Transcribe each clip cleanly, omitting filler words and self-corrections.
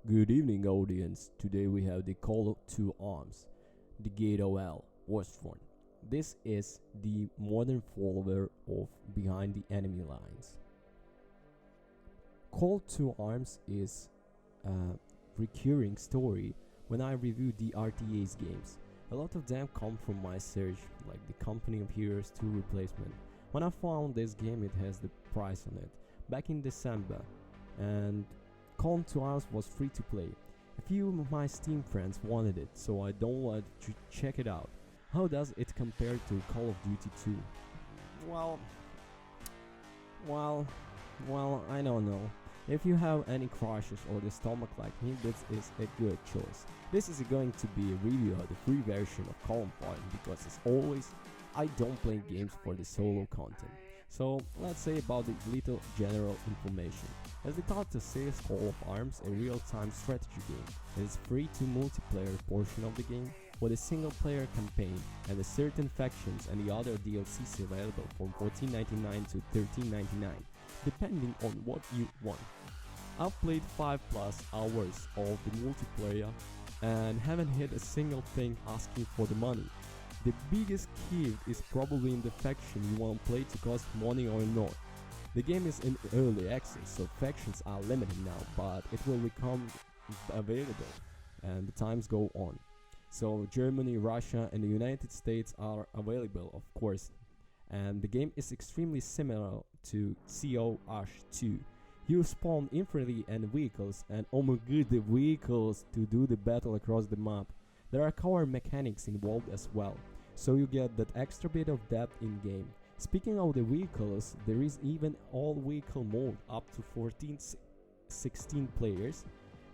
Good evening, audience. Today we have the Call to Arms, the Gate OL, Westfront. This is the modern follower of Behind the Enemy Lines. Call to Arms is a recurring story when I review the RTA's games. A lot of them come from my search, like the Company of Heroes 2 replacement. When I found this game, it has the price on it back in December, and Call to Arms was free to play. A few of my Steam friends wanted it, so I downloaded to check it out. How does it compare to Call of Duty 2? Well, I don't know. If you have any crushes or the stomach like me, this is a good choice. This is going to be a review of the free version of Column Point because as always, I don't play games for the solo content. So let's say about the little general information. As the title says, Call of Arms, a real-time strategy game. It is free to multiplayer portion of the game with a single-player campaign and the certain factions and the other DLCs available from $14.99 to $13.99, depending on what you want. I've played 5+ hours of the multiplayer and haven't hit a single thing asking for the money. The biggest key is probably in the faction you want to play to cost money or not. The game is in early access, so factions are limited now, but it will become available and the times go on. So Germany, Russia and the United States are available, of course, and the game is extremely similar to COH2. You spawn infantry and vehicles, and oh my god, the vehicles to do the battle across the map. There are core mechanics involved as well, so you get that extra bit of depth in game. Speaking of the vehicles, there is even all vehicle mode up to 16 players.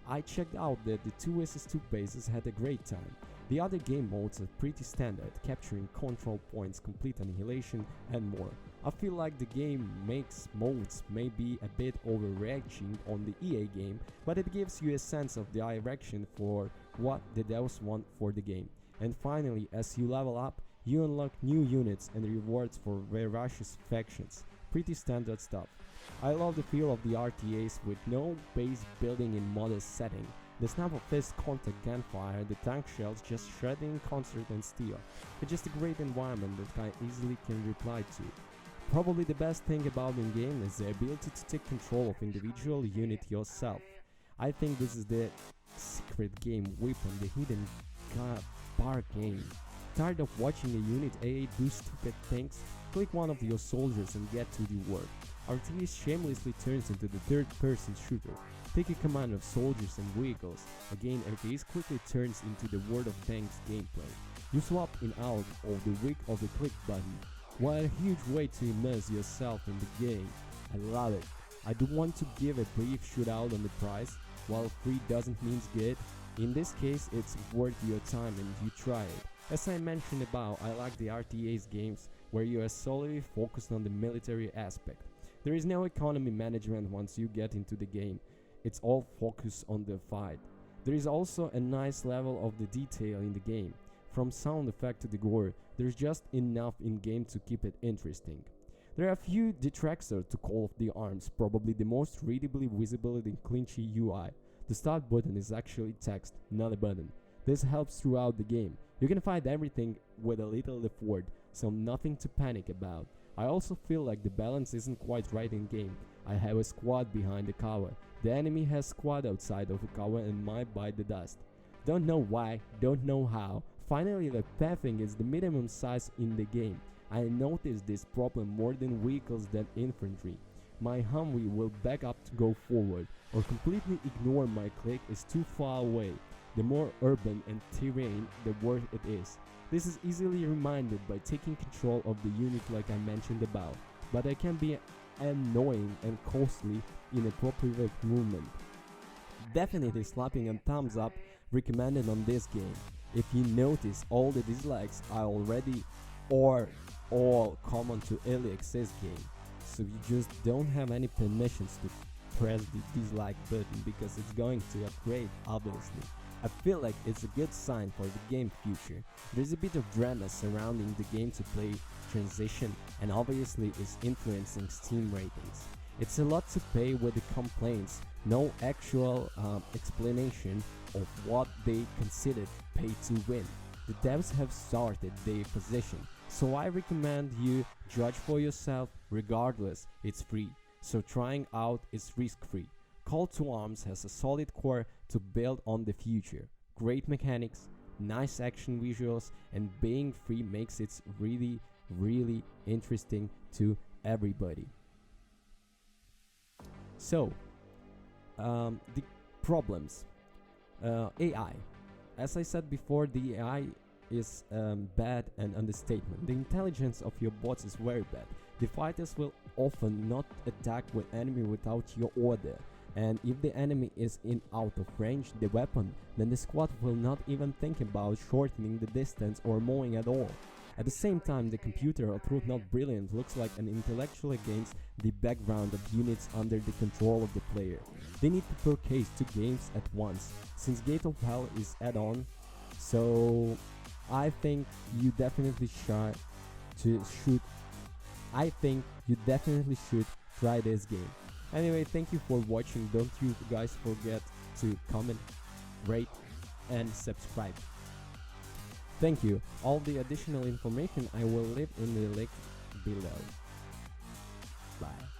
I checked out that the 2 vs 2 bases had a great time. The other game modes are pretty standard, capturing control points, complete annihilation and more. I feel like the game makes modes may be a bit overreaching on the EA game, but it gives you a sense of the direction for what the devs want for the game. And finally, as you level up, you unlock new units and rewards for various factions. Pretty standard stuff. I love the feel of the RTAs with no base building in modest setting. The snap of fist contact gunfire, the tank shells just shredding concert and steel. It's just a great environment that I easily can reply to. Probably the best thing about the game is the ability to take control of individual unit yourself. I think this is the secret game weapon, the hidden bar game. Tired of watching a unit AA do stupid things? Click one of your soldiers and get to the work. RTA shamelessly turns into the third-person shooter. Taking command of soldiers and vehicles. Again, RTS quickly turns into the World of Tanks gameplay. You swap in out of the wick of the click button. What a huge way to immerse yourself in the game. I love it. I do want to give a brief shootout on the price. While free doesn't mean good, in this case it's worth your time and you try it. As I mentioned above, I like the RTA's games where you are solely focused on the military aspect. There is no economy management once you get into the game. It's all focused on the fight. There is also a nice level of the detail in the game. From sound effect to the gore, there's just enough in game to keep it interesting. There are a few detractors to Call of the Arms, probably the most readably visible in Clinchy UI. The start button is actually text, not a button. This helps throughout the game. You can find everything with a little effort, so nothing to panic about. I also feel like the balance isn't quite right in game. I have a squad behind the cover. The enemy has squad outside of the cover and might bite the dust. Don't know why, don't know how. Finally, the pathing is the minimum size in the game. I noticed this problem more than vehicles than infantry. My Humvee will back up to go forward, or completely ignore my click is too far away. The more urban and terrain, the worse it is. This is easily reminded by taking control of the unit like I mentioned above, but it can be annoying and costly in appropriate movement. Definitely slapping a thumbs up recommended on this game. If you notice, all the dislikes are already or all common to early access game, so you just don't have any permissions to press the dislike button because it's going to upgrade obviously. I feel like it's a good sign for the game future. There's a bit of drama surrounding the game to play transition and obviously is influencing Steam ratings. It's a lot to pay with the complaints, no actual explanation of what they considered pay to win. The devs have started their position, so I recommend you judge for yourself. Regardless, it's free, so trying out is risk-free. Call to Arms has a solid core to build on the future. Great mechanics, nice action visuals, and being free makes it really, really interesting to everybody. So, the problems. AI. As I said before, the AI is bad and understatement. The intelligence of your bots is very bad. The fighters will often not attack with enemy without your order. And if the enemy is in out of range the weapon, then the squad will not even think about shortening the distance or moving at all. At the same time, the computer, although not brilliant, looks like an intellectual against the background of units under the control of the player. They need to purchase 2 games at once, since Gate of Hell is add-on, so I think you definitely should try this game. Anyway, thank you for watching. Don't you guys forget to comment, rate, and subscribe. Thank you. All the additional information I will leave in the link below. Bye.